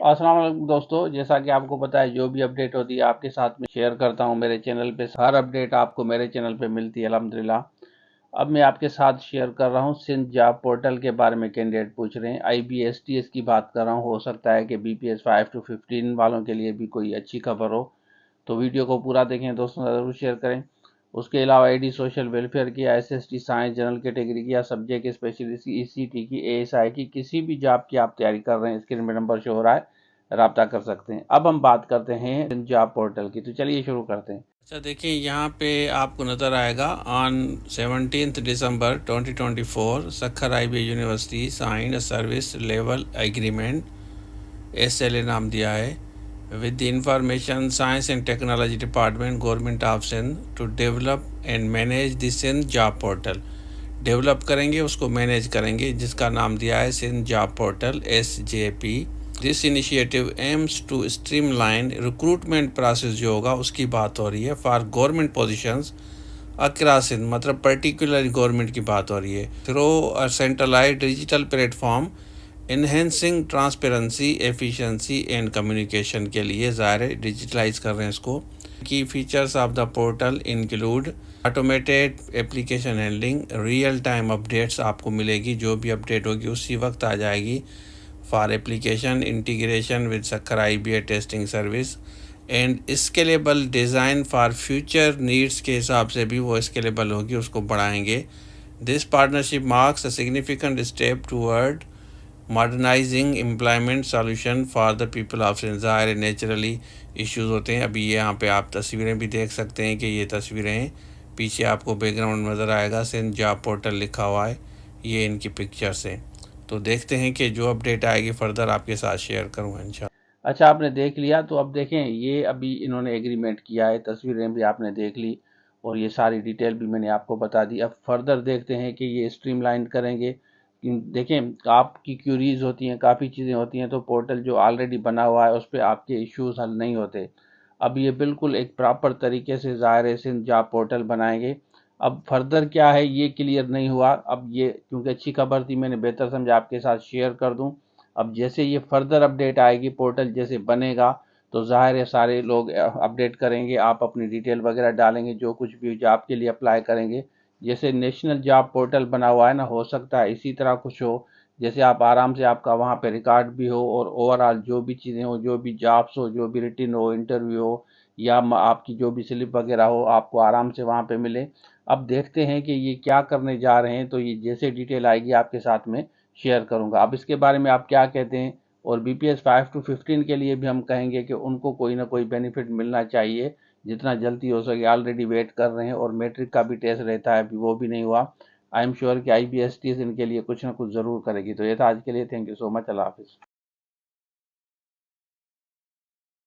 अस्सलाम वालेकुम दोस्तों, जैसा कि आपको पता है जो भी अपडेट होती है आपके साथ में शेयर करता हूं मेरे चैनल पे। हर अपडेट आपको मेरे चैनल पे मिलती है अल्हम्दुलिल्लाह। अब मैं आपके साथ शेयर कर रहा हूं सिंध जॉब पोर्टल के बारे में। कैंडिडेट पूछ रहे हैं, IBSTS की बात कर रहा हूं। हो सकता है कि BPS 5 to 15 वालों के लिए भी कोई अच्छी खबर हो, तो वीडियो को पूरा देखें दोस्तों, ज़रूर शेयर करें। उसके अलावा ID सोशल वेलफेयर की, SST साइंस जनरल कैटेगरी की या सब्जेक्ट स्पेशलिस्ट की, ECT की, ASI की, किसी भी जॉब की आप तैयारी कर रहे हैं, स्क्रीन में नंबर शो हो रहा है, राब्ता कर सकते हैं। अब हम बात करते हैं जॉब पोर्टल की, तो चलिए शुरू करते हैं। अच्छा देखिए, यहाँ पे आपको नज़र आएगा on 17 December 2024 Sukkur IB university signed service level agreement, SLA नाम दिया है, with the information science and technology department government of Sindh to develop and manage the Sindh job portal। Develop करेंगे, उसको मैनेज करेंगे, जिसका नाम दिया है Sindh job portal SJP। This initiative aims to streamline recruitment process जो होगा उसकी बात हो रही है for government positions across Sindh, मतलब पर्टिकुलर गवर्नमेंट की बात हो रही है, through a centralised digital platform enhancing transparency efficiency and communication के लिए ज़ाहिर है डिजिटलाइज कर रहे हैं इसको। की features of the portal include automated application handling, real time updates आपको मिलेगी, जो भी अपडेट होगी उसी वक्त आ जाएगी। For application integration with Sukkur IBA testing service and scalable design for future needs के हिसाब से भी वो स्केलेबल होगी, उसको बढ़ाएंगे। This partnership marks a significant step toward modernising employment solution for the people of Sindh. ज़ाहिर नेचुरली इश्यूज़ होते हैं। अभी ये यहाँ पे आप तस्वीरें भी देख सकते हैं कि ये तस्वीरें हैं, पीछे आपको बैकग्राउंड नज़र आएगा सिंध जॉब पोर्टल लिखा हुआ है, ये इनकी पिक्चर्स हैं। तो देखते हैं कि जो अपडेट आएगी फर्दर आपके साथ शेयर करूँगा इंशाल्लाह। अच्छा, आपने देख लिया, तो अब देखें, ये अभी इन्होंने एग्रीमेंट किया है, तस्वीरें भी आपने देख ली और ये सारी डिटेल भी मैंने आपको बता दी। अब फर्दर देखते हैं कि ये स्ट्रीमलाइन करेंगे। देखें, आपकी क्यूरीज होती हैं, काफ़ी चीज़ें होती हैं, तो पोर्टल जो ऑलरेडी बना हुआ है उस पर आपके इश्यूज हल नहीं होते। अब ये बिल्कुल एक प्रॉपर तरीके से ज़ाहिर सिंध जॉब पोर्टल बनाएंगे। अब फर्दर क्या है ये क्लियर नहीं हुआ। अब ये क्योंकि अच्छी खबर थी, मैंने बेहतर समझा आपके साथ शेयर कर दूं। अब जैसे ये फर्दर अपडेट आएगी, पोर्टल जैसे बनेगा, तो ज़ाहिर है सारे लोग अपडेट करेंगे। आप अपनी डिटेल वगैरह डालेंगे, जो कुछ भी जॉब के लिए अप्लाई करेंगे। जैसे नेशनल जॉब पोर्टल बना हुआ है ना, हो सकता है इसी तरह कुछ हो, जैसे आप आराम से आपका वहाँ पे रिकॉर्ड भी हो और ओवरऑल जो भी चीज़ें हो, जो भी जॉब्स हो, जो भी रिटन हो, इंटरव्यू हो, या आपकी जो भी स्लिप वगैरह हो, आपको आराम से वहाँ पे मिले। अब देखते हैं कि ये क्या करने जा रहे हैं, तो ये जैसे डिटेल आएगी आपके साथ में शेयर करूंगा। अब इसके बारे में आप क्या कहते हैं? और BPS 5 to 15 के लिए भी हम कहेंगे कि उनको कोई ना कोई बेनिफिट मिलना चाहिए, जितना जल्दी हो सके। ऑलरेडी वेट कर रहे हैं और मैट्रिक का भी टेस्ट रहता है, अभी वो भी नहीं हुआ। आई एम श्योर कि IBSTS इनके लिए कुछ ना कुछ ज़रूर करेगी। तो ये था आज के लिए, थैंक यू सो मच, अल्लाह हाफिज़।